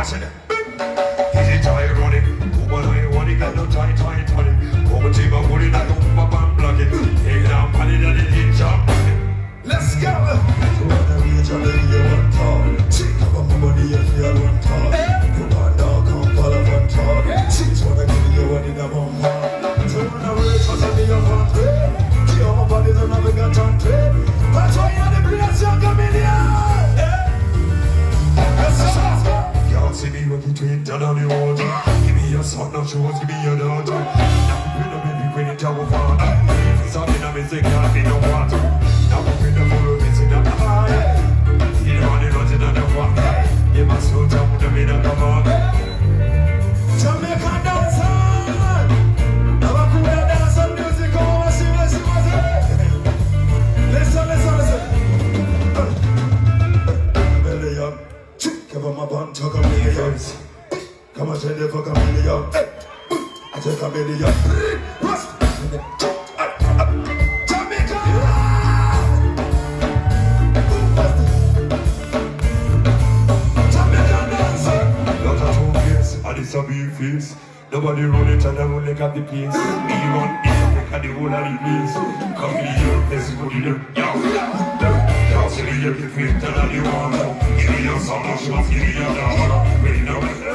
watching it. Easy tired running. Woman, I want it, got no tight, tight, tight. Woman, team, I'm putting that up, up, and block it. Take it out, put it on the ditch, I'm let's go! You wanna reach a lady, you want tall. She have a money, you feel one tall. You want dog, come follow one tall. She's wanna give you one in a bum hall. So you wanna reach a lady, you want to. She have a body, don't have a gun to trade. That's why you're the greatest young chameleone. Can't see me when you tweet down on the water. Give me your son, no shows, give me your daughter. Now we know baby when you tell me what. If it's something I'm missing, can't be no water. Now we know we're missing on the high. You know the rotten on the walk. You must hold down with the middle of the mark. Jamaica dancer. Ndabakunda dancer music. Oh, see. Listen. Belly up. Give up my bun, talk a millions. Come on, tell you for a million. I take a million. Jamaica! Jamaica dancer! Not a two face, and it's a big face. Nobody run it and I run like at the place. Me run it, like at the whole of the place. Come in your place, put it in. Yo, see me, you can fit that you want. Give me your song, give me your dollar. Ready now, listen.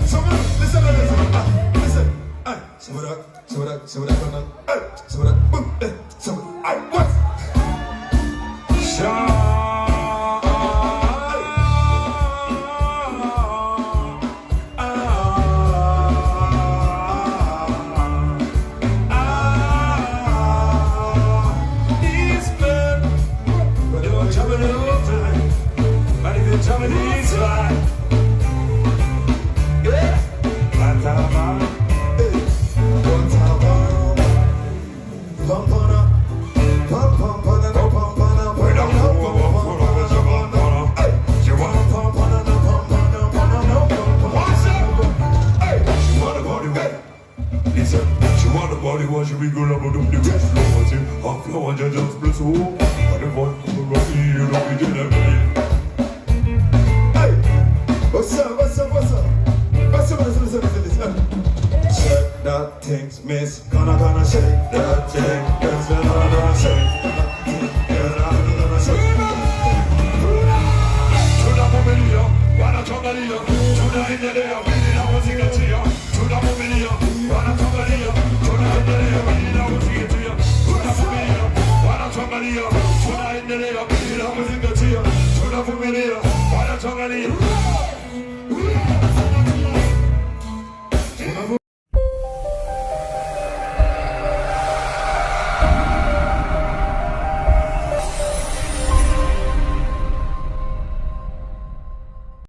Some of that, what? Tuna